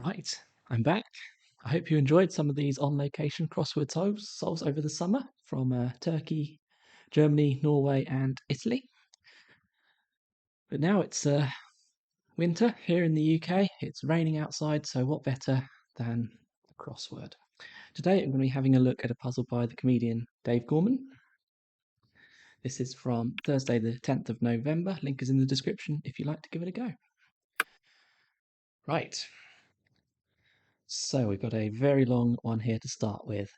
Right, I'm back. I hope you enjoyed some of these on-location crossword solves over the summer from Turkey, Germany, Norway, and Italy. But now it's winter here in the UK. It's raining outside, so what better than a crossword? Today I'm going to be having a look at a puzzle by the comedian Dave Gorman. This is from Thursday the 10th of November. Link is in the description if you'd like to give it a go. Right. So we've got a very long one here to start with.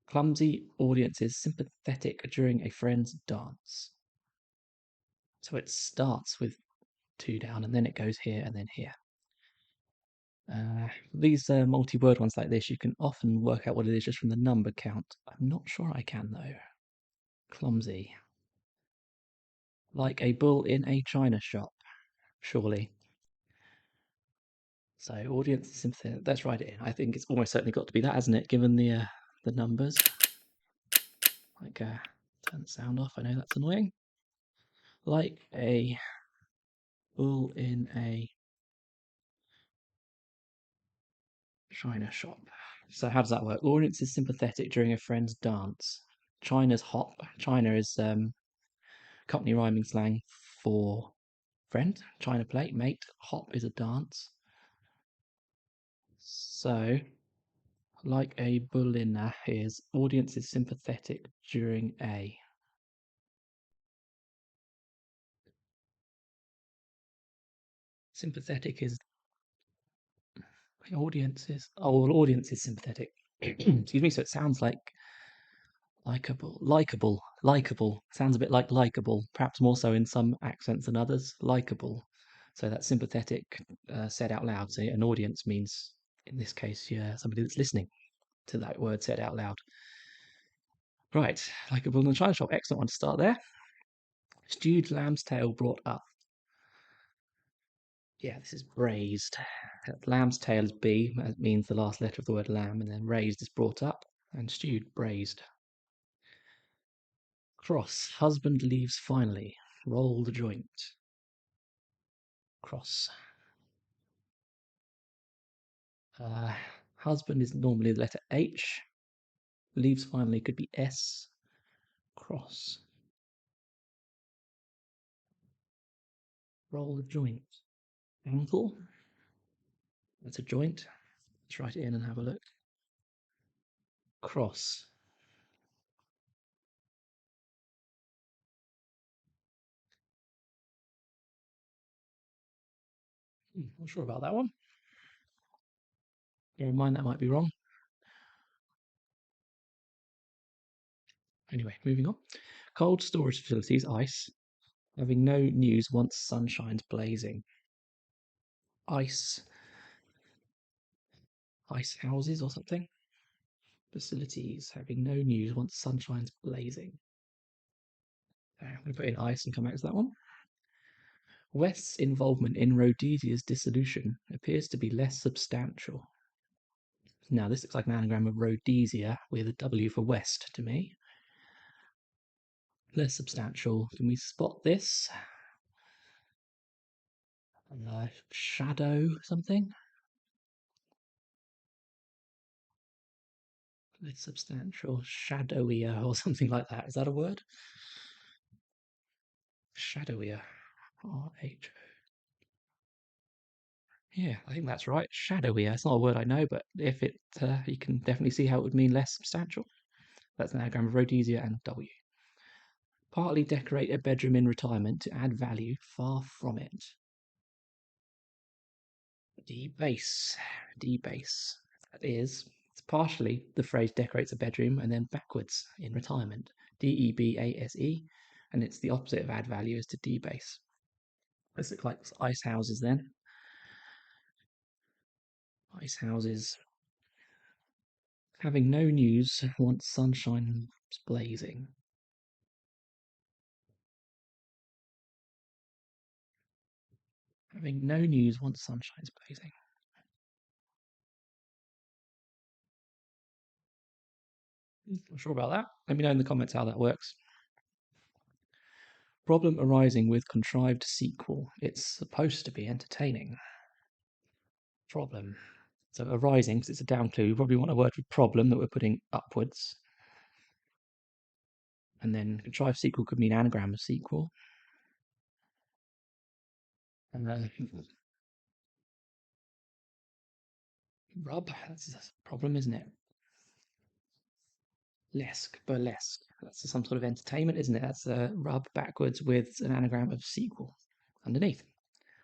Clumsy audiences sympathetic during a friend's dance. So it starts with two down and then it goes here and then here. These multi-word ones like this, you can often work out what it is just from the number count. I'm not sure I can though. Clumsy. Like a bull in a china shop, surely. So audience sympathetic. Let's write it in. I think it's almost certainly got to be that, hasn't it? Given the numbers. Turn the sound off. I know that's annoying. Like a bull in a china shop. So how does that work? Audience is sympathetic during a friend's dance. China's hop. China is company rhyming slang for friend. China plate, mate. Hop is a dance. So, like a bullina is audience is sympathetic during a. Sympathetic is audience is audience is sympathetic. Excuse me. So it sounds like likable. Sounds a bit like likable, perhaps more so in some accents than others. Likable. So that's sympathetic said out loud. So an audience means, in this case, yeah, somebody that's listening to that word said out loud. Right, likable in the china shop. Excellent one to start there. Stewed lamb's tail brought up. Yeah, this is braised. Lamb's tail is B. That means the last letter of the word lamb, and then raised is brought up, and stewed, braised. Cross. Husband leaves finally. Roll the joint. Cross. Husband is normally the letter H. Leaves finally could be S. Cross. Roll the joint. Ankle. That's a joint. Let's write it in and have a look. Cross. Not sure about that one. Bear in mind that might be wrong. Anyway, moving on. Cold storage facilities, ice. Having no news once sun shines blazing. Ice. Ice houses or something. Facilities. Having no news once sun shines blazing. I'm going to put in ice and come back to that one. West's involvement in Rhodesia's dissolution appears to be less substantial. Now, this looks like an anagram of Rhodesia with a W for West to me. Less substantial. Can we spot this? Shadow something? Less substantial. Shadowier or something like that. Is that a word? Shadowier. R-H. Yeah, I think that's right. Shadowier. It's not a word I know, but if it, you can definitely see how it would mean less substantial. That's an anagram of Rhodesia and W. Partly decorate a bedroom in retirement to add value far from it. Debase. Debase. That is, it's partially the phrase decorates a bedroom and then backwards in retirement. D-E-B-A-S-E. And it's the opposite of add value is to debase. Let's look like ice houses then. Ice houses. Having no news once sunshine is blazing. Having no news once sunshine's blazing. Not sure about that. Let me know in the comments how that works. Problem arising with contrived sequel. It's supposed to be entertaining. Problem. So arising, because it's a down clue, we probably want a word with problem that we're putting upwards. And then contrived sequel could mean anagram of sequel. And rub, that's a problem, isn't it? Lesque, burlesque. That's some sort of entertainment, isn't it? That's a rub backwards with an anagram of sequel underneath.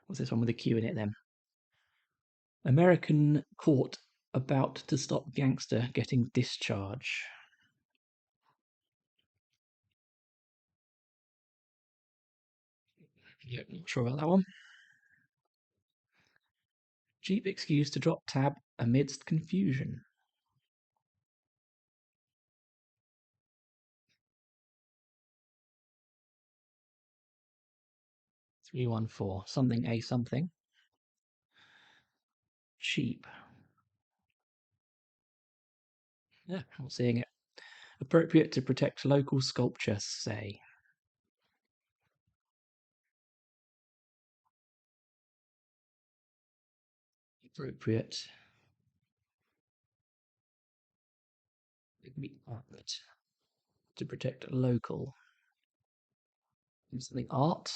What's this one with a Q in it then? American court about to stop gangster getting discharge. Yep, not sure about that one. Cheap excuse to drop tab amidst confusion. 314. Something a something. Cheap. Yeah, I'm seeing it. Appropriate to protect local sculpture, say. Appropriate. It could be art. To protect local. Something art.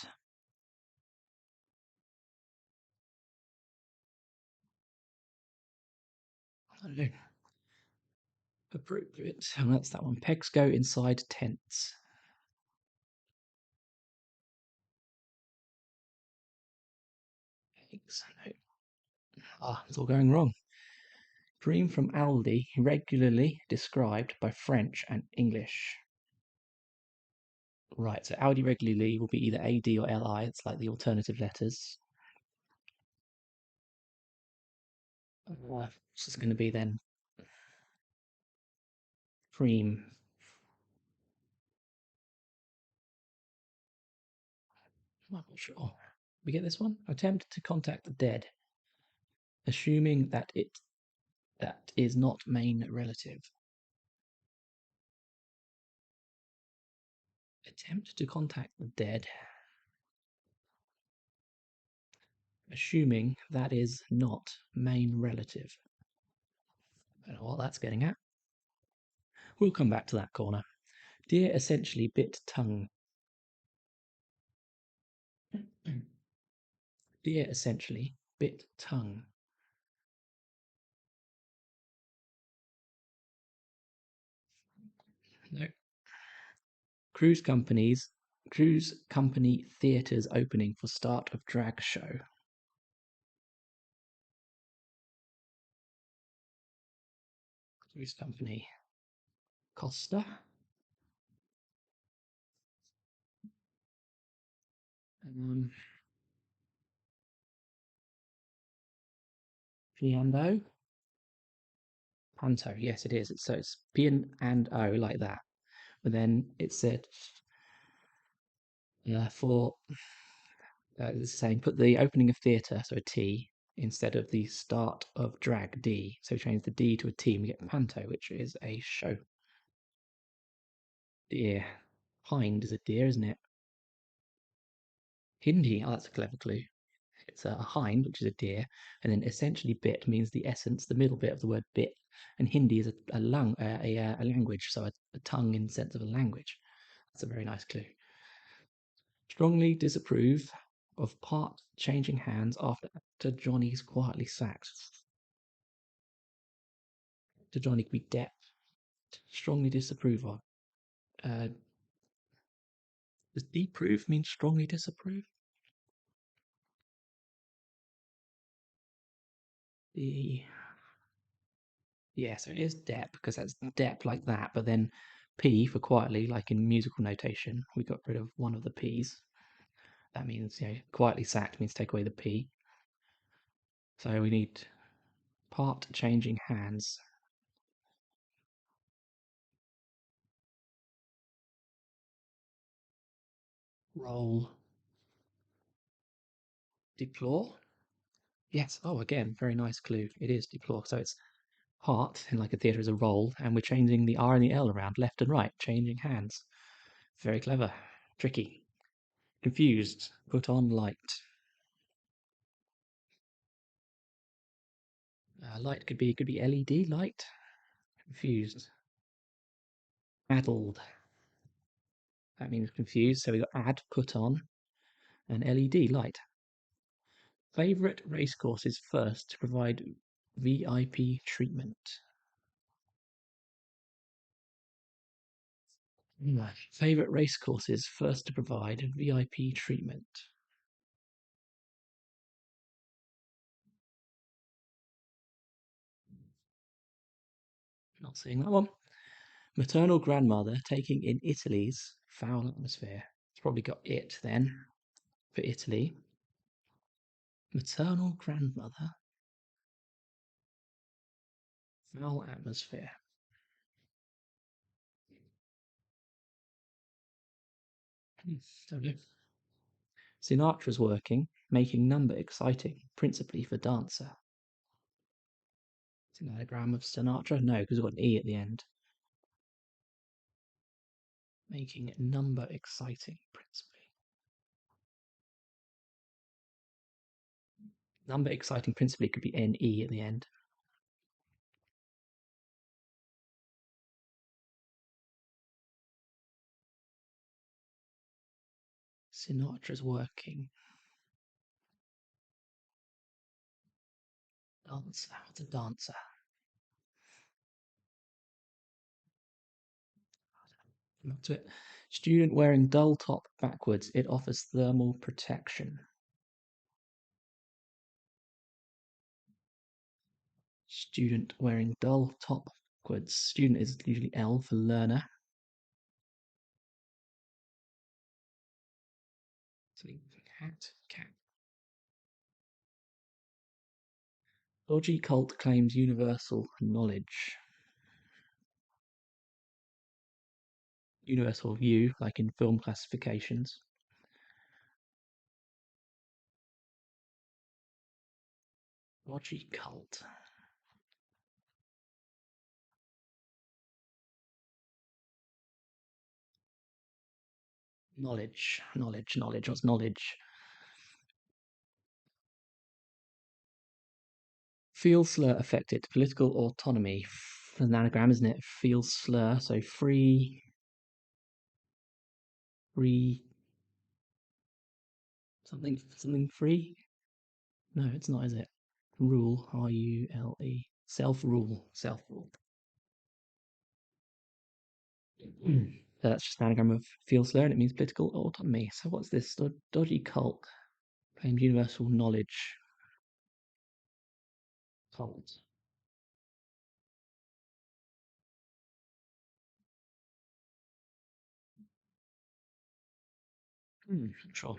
I don't know. Appropriate. And that's that one. Pegs go inside tents. Pegs. No. Ah, it's all going wrong. Dream from Aldi, regularly described by French and English. Right, so Aldi regularly will be either AD or LI. It's like the alternative letters. What's this going to be then? Cream. I'm not sure. We get this one? Attempt to contact the dead, assuming that is not main relative. Attempt to contact the dead, assuming that is not main relative. I don't know what that's getting at. We'll come back to that corner. Deer essentially bit tongue. Deer essentially bit tongue. No. Cruise company theatres opening for start of drag show. Cruise company. Costa. Piano. Panto. Yes, it is. So it's P and O like that. But then it said for it's saying put the opening of theatre, so a T, instead of the start of drag D. So change the D to a T and we get panto, which is a show. Deer. Hind is a deer, isn't it? Hindi. Oh, that's a clever clue. It's a hind, which is a deer, and then essentially bit means the essence, the middle bit of the word bit. And Hindi is a language, so a tongue in the sense of a language. That's a very nice clue. Strongly disapprove of part changing hands after Johnny's quietly sacked. To Johnny be deaf. Strongly disapprove of. Uh, does deprove mean strongly disapprove? The Yeah, so it is dep because that's dep like that, but then p for quietly, like in musical notation, we got rid of one of the p's. That means, quietly sacked means take away the p. So we need part changing hands. Roll. Deplore. Yes. Oh, again, very nice clue. It is deplore. So it's part, in like a theatre is a roll, and we're changing the R and the L around left and right, changing hands. Very clever. Tricky. Confused. Put on light. Light could be LED light. Confused. Addled. That means confused. So we got add, put on, and LED light. Favorite racecourses first to provide VIP treatment. Favorite racecourses first to provide VIP treatment. Not seeing that one. Maternal grandmother taking in Italy's foul atmosphere. It's probably got it then for Italy. Maternal grandmother. Foul atmosphere. Don't know. Sinatra's working, making number exciting, principally for dancer. Is it an anagram of Sinatra? No, because we've got an E at the end. Making number exciting, principally. Number exciting, principally could be NE at the end. Sinatra's working. Dancer. What's a dancer? Come up to it. Student wearing dull top backwards. It offers thermal protection. Student wearing dull top backwards. Student is usually L for learner. So cat. Dodgy cult claims universal knowledge. Universal U, like in film classifications. Dodgy cult. Knowledge. What's knowledge? Feel slur affected. Political autonomy. An anagram, isn't it? Feel slur. So free. Something free? No, it's not, is it? Rule. RULE. Self rule. So that's just an anagram of feel slur, and it means political autonomy. So what's this? Dodgy cult claims universal knowledge. Cult. Sure.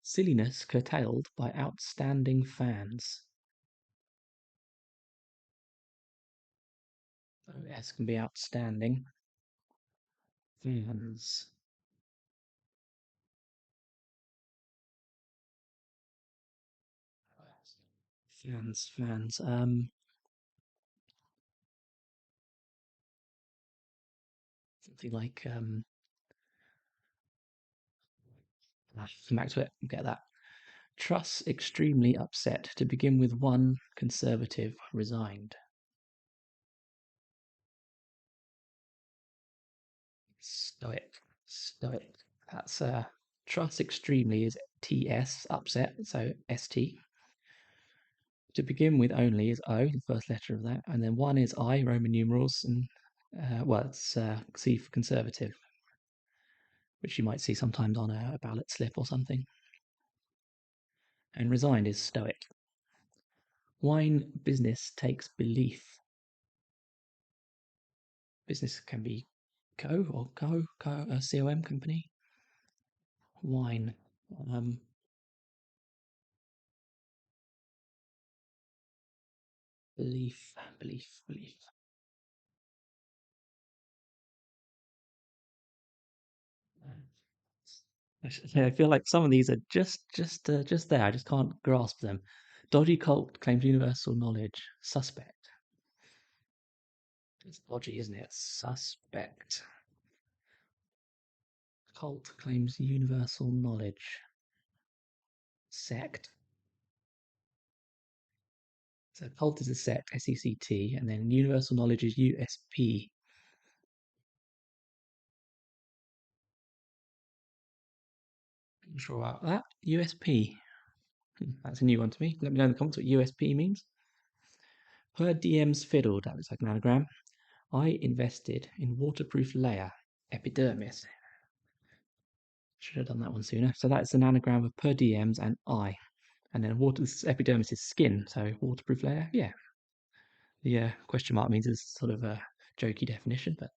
Silliness curtailed by outstanding fans. So S can be outstanding. Fans. Fans. Something like come back to it. Get that. Truss extremely upset. To begin with, one Conservative resigned. Stoic. That's Truss extremely is TS upset, so ST. To begin with only is O, the first letter of that, and then one is I, Roman numerals, and it's C for conservative, which you might see sometimes on a ballot slip or something. And resigned is stoic. Wine business takes belief. Business can be co or a com company. Wine. Belief. I feel like some of these are just there. I just can't grasp them. Dodgy cult claims universal knowledge. Suspect. It's dodgy, isn't it? Suspect. Cult claims universal knowledge. Sect. So cult is a sect, SECT, and then universal knowledge is USP. Not sure about that. USP. That's a new one to me. Let me know in the comments what USP means. Per diem's fiddle, that looks like an anagram. I invested in waterproof layer, epidermis. Should have done that one sooner. So that's an anagram of per diems and I. And then epidermis is skin, so waterproof layer, yeah. The question mark means it's sort of a jokey definition, but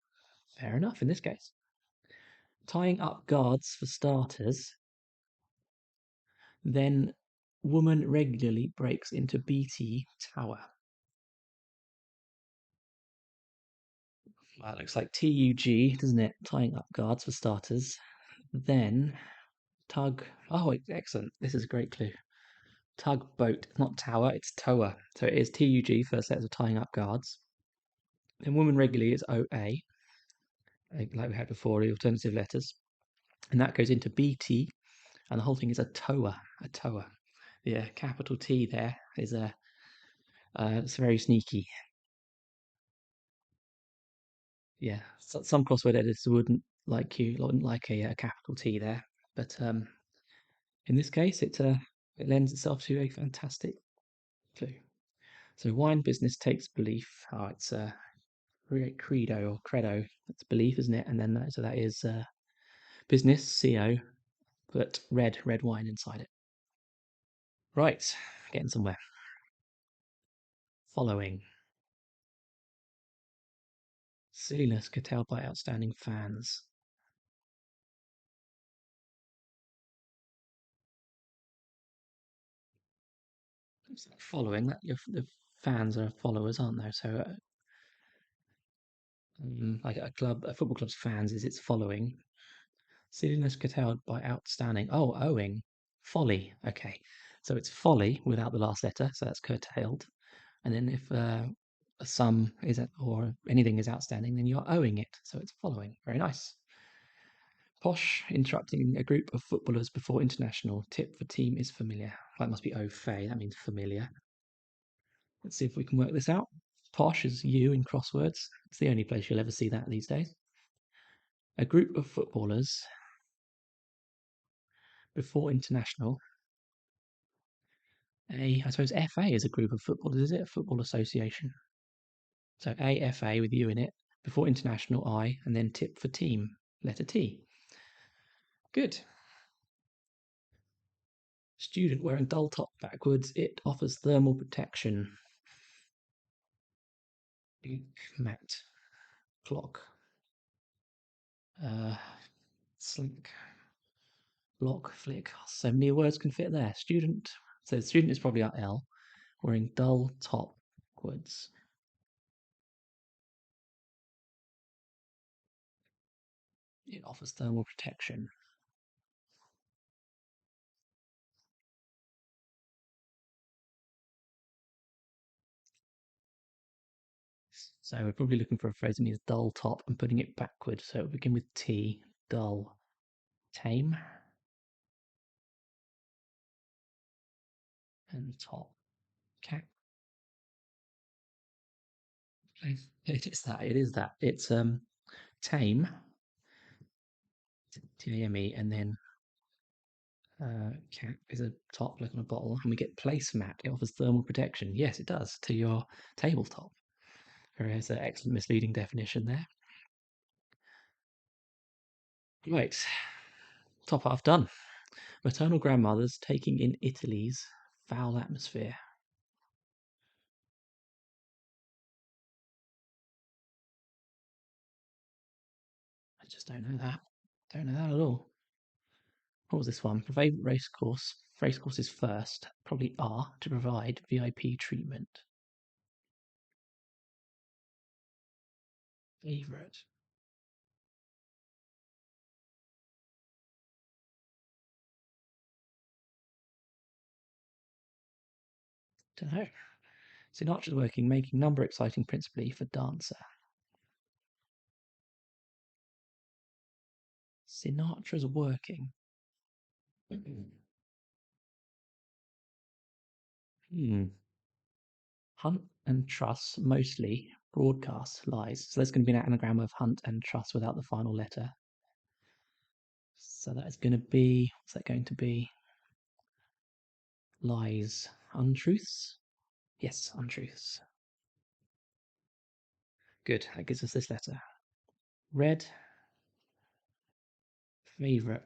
fair enough in this case. Tying up guards for starters, then woman regularly breaks into BT tower. Well, it looks like TUG, doesn't it? Tying up guards for starters. Then tug. Oh, excellent. This is a great clue. Tugboat, not tower, it's tower. So it is TUG, first letters of tying up guards. Then woman regularly is OA, like we had before, the alternative letters. And that goes into BT, and the whole thing is a tower, a tower. Yeah, capital T there is it's very sneaky. Yeah, so, some crossword editors wouldn't like a capital T there, but in this case, it lends itself to a fantastic clue. So wine business takes belief. Oh, it's a credo or credo. That's belief, isn't it? And then that is business CO, but red wine inside it. Right, getting somewhere. Following. Silliness curtailed by outstanding fans. Following that, the fans are followers, aren't they? So, like a football club's fans is its following. Silliness curtailed by outstanding. Oh, owing. Folly. Okay. So it's folly without the last letter, so that's curtailed. And then if a sum is or anything is outstanding, then you're owing it. So it's following. Very nice. Posh, interrupting a group of footballers before international. Tip for team is familiar. That must be au fait. That means familiar. Let's see if we can work this out. Posh is you in crosswords. It's the only place you'll ever see that these days. A group of footballers before international. I suppose FA is a group of footballers, is it? A football association. So AFA with you in it. Before international, I, and then tip for team, letter T. Good. Student wearing dull top backwards. It offers thermal protection. Matte. Clock. Slink. Block. Flick. So many words can fit there. Student. So student is probably our L. Wearing dull top backwards. It offers thermal protection. So we're probably looking for a phrase that means dull top and putting it backward. So it'll begin with T, dull, tame, and top, cat. It is that. It is that. It's tame, T-A-M-E, and then cat is a top like on a bottle, and we get placemat. It offers thermal protection. Yes, it does to your tabletop. There is an excellent misleading definition there. Right, top half done. Maternal grandmothers taking in Italy's foul atmosphere. I just don't know that. Don't know that at all. What was this one? Favorite race course. Race course is first. Probably R to provide VIP treatment. Favorite. Don't know. Sinatra's working, making number exciting principally for dancer. Sinatra's working. Hmm. Hunt and truss mostly broadcast lies. So there's going to be an anagram of hunt and truss without the final letter. So that is going to be, what's that going to be? Lies. Untruths? Yes, untruths. Good, that gives us this letter. Red. Favourite.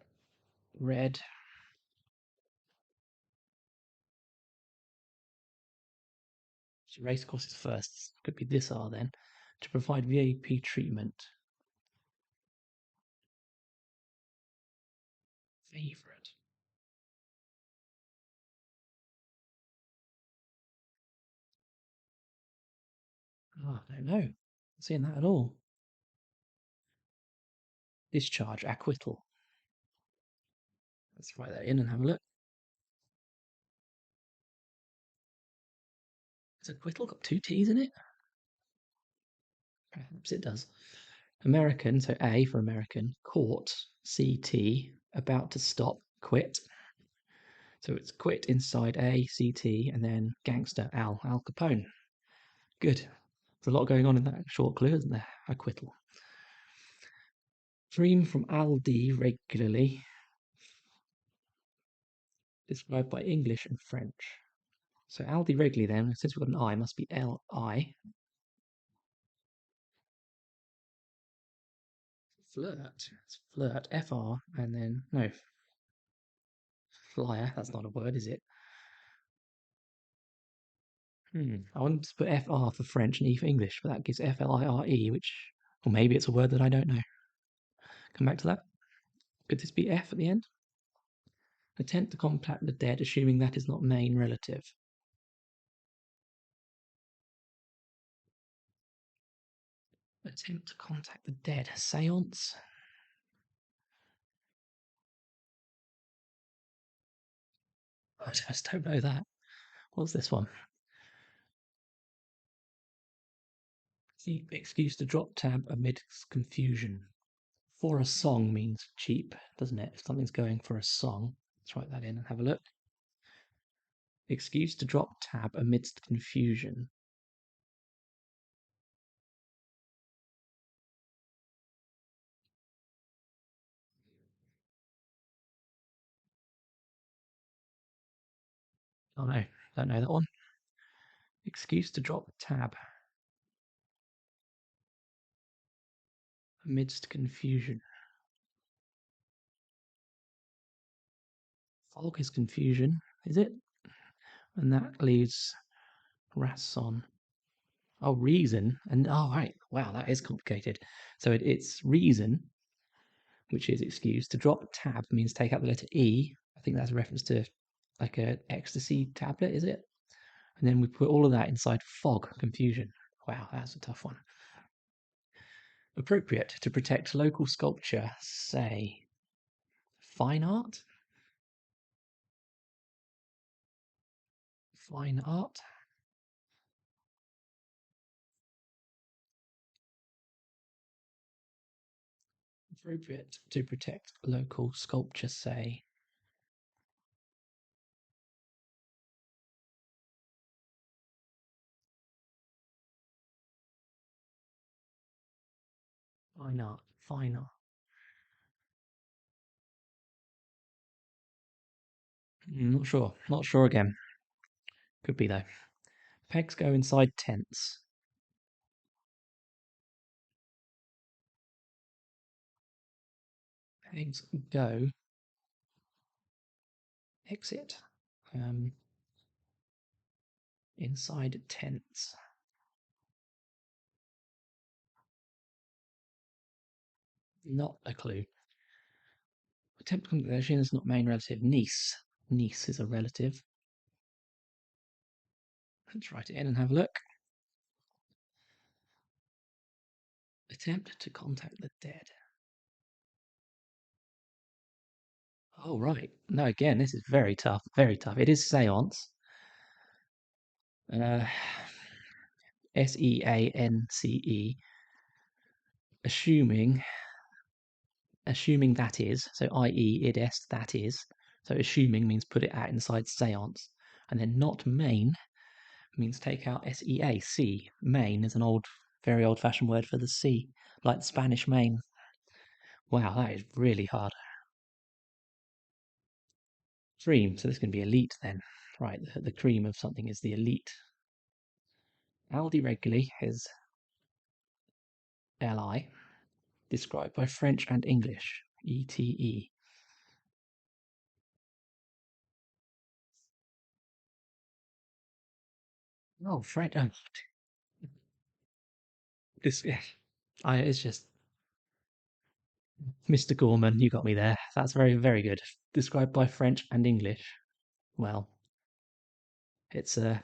Red. Race courses first. Could be this R then. To provide VIP treatment. Favourite. Oh, I don't know. Not seeing that at all. Discharge, acquittal. Let's write that in and have a look. Has acquittal got two T's in it? Perhaps it does. American, so A for American. Court, CT. About to stop, quit. So it's quit inside A, CT, and then gangster, Al Capone. Good. There's a lot going on in that short clue, isn't there? Acquittal. Dream from Aldi regularly. Described by English and French. So Aldi regularly then, since we've got an I, must be L-I. Flirt. It's flirt, F-R, and then, no, flyer. That's not a word, is it? I wanted to put F-R for French and E for English, but that gives F-L-I-R-E, which, or maybe it's a word that I don't know. Come back to that. Could this be F at the end? Attempt to contact the dead, assuming that is not main relative. Attempt to contact the dead. Seance? I just don't know that. What's this one? The excuse to drop tab amidst confusion. For a song means cheap, doesn't it? If something's going for a song, let's write that in and have a look. Excuse to drop tab amidst confusion. Oh no, don't know that one. Excuse to drop tab amidst confusion. Fog is confusion, is it? And that leaves Rasson. Oh, reason. And oh, right. Wow, that is complicated. So it's reason, which is excuse. To drop tab means take out the letter E. I think that's a reference to like a ecstasy tablet, is it? And then we put all of that inside fog, confusion. Wow, that's a tough one. Appropriate to protect local sculpture, say fine art? Fine art? Appropriate to protect local sculpture, say fine art, fine art. Not sure. Not sure again. Could be though. Pegs go inside tents. Pegs go exit. Inside tents. Not a clue. Attempt conjugation is not main relative. Niece. Niece is a relative. Let's write it in and have a look. Attempt to contact the dead. Oh, right. No, again, this is very tough. Very tough. It is seance. Seance. Assuming that is, so i.e. id est that is. So assuming means put it at inside seance. And then not main means take out sea. Sea. Main is an very old-fashioned word for the sea, like the Spanish main. Wow, that is really hard. Cream. So this can be elite then. Right, the cream of something is the elite. Aldi regularly is Li, described by French and English. ETE. Oh, French. Oh, this. It's just Mr. Gorman. You got me there. That's very, very good. Described by French and English. Well, it's the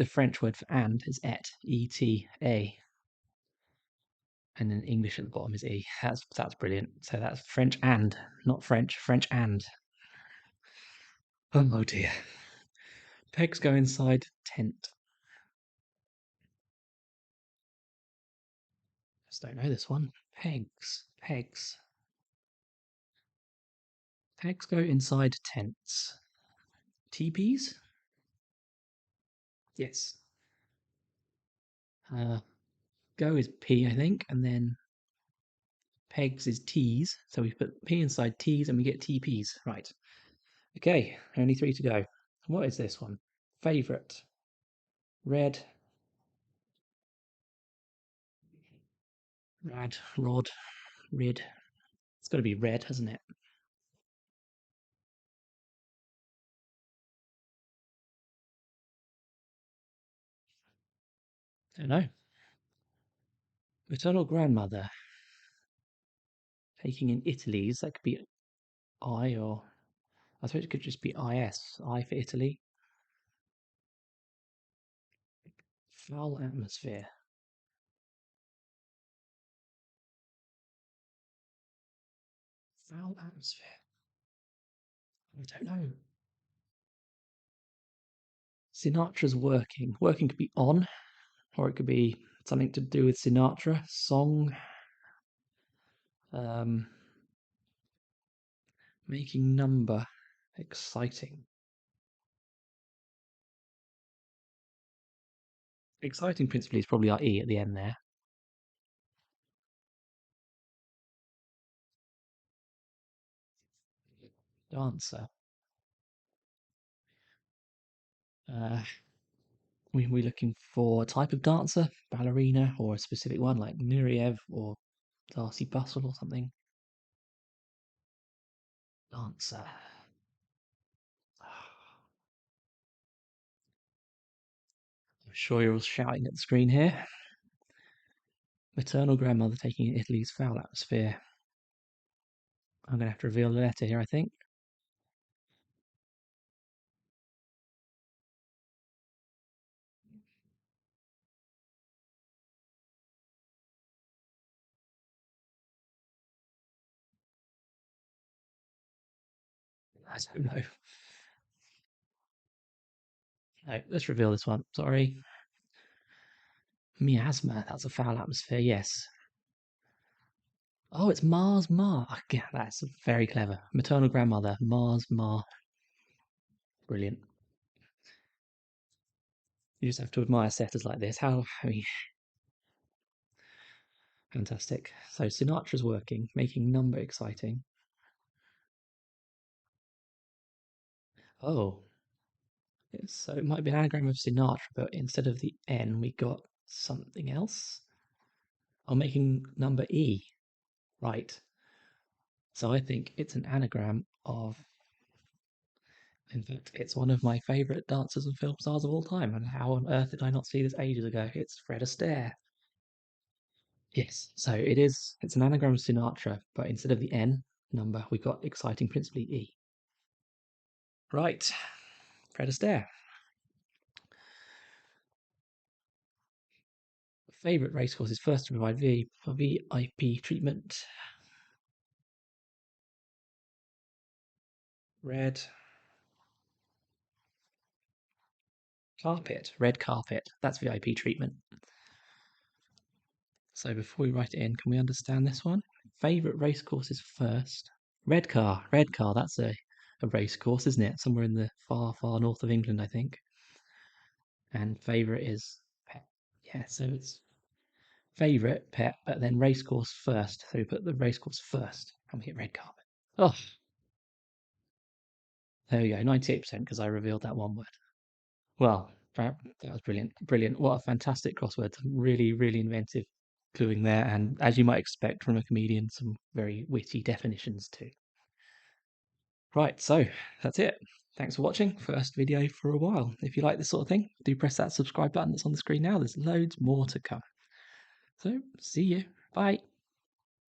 French word for and is ETA, and then English at the bottom is e. That's brilliant. So that's French and, not French. French and. Oh dear. Pegs go inside tent. Just don't know this one. Pegs. Pegs. Pegs go inside tents. Teepees? Yes. Go is P, I think, and then pegs is T's. So we put P inside T's and we get TPs. Right. Okay, only 3 to go. What is this one? Favorite. Red. Rad. Rod. Rid. It's got to be red, hasn't it? Don't know. Maternal grandmother. Taking in Italy's. That could be I, or I suppose it could just be IS. I for Italy. Foul atmosphere. Foul atmosphere. I don't know. Sinatra's working. Working could be on, or it could be something to do with Sinatra. Song. Um, making number. Exciting. Exciting principally is probably our E at the end there. Dancer. Uh, we're looking for a type of dancer, ballerina, or a specific one like Nureyev or Darcy Bustle or something. Dancer. I'm sure you're all shouting at the screen here. Maternal grandmother taking in Italy's foul atmosphere. I'm going to have to reveal the letter here, I think. I don't know. No, let's reveal this one. Sorry. Miasma. That's a foul atmosphere, yes. Oh, it's Mars Ma. Yeah, that's very clever. Maternal grandmother, Mars Ma. Brilliant. You just have to admire setters like this. I mean, fantastic. So Sinatra's working, making number exciting. Oh, so it might be an anagram of Sinatra, but instead of the N, we got something else. Oh, making number E. Right. So I think it's an anagram of, in fact, it's one of my favourite dancers and film stars of all time. And how on earth did I not see this ages ago? It's Fred Astaire. Yes. So it's an anagram of Sinatra, but instead of the N number, we got exciting principally E. Right. Fred Astaire. Favourite racecourse is first to provide VIP treatment. Red carpet. Red carpet. That's VIP treatment. So before we write it in, can we understand this one? Favourite racecourse is first. Red car. Red car. That's a racecourse, isn't it? Somewhere in the far, far north of England, I think. and favourite is pet. Yeah, so it's favourite, pet, but then racecourse first. So we put the racecourse first and we hit red carpet. Oh, there we go, 98% because I revealed that one word. Well, that was brilliant. Brilliant. What a fantastic crossword. Really, really inventive cluing there. And as you might expect from a comedian, some very witty definitions too. Right, so that's it. Thanks for watching. First video for a while. If you like this sort of thing, do press that subscribe button that's on the screen now. There's loads more to come. So, see you. Bye.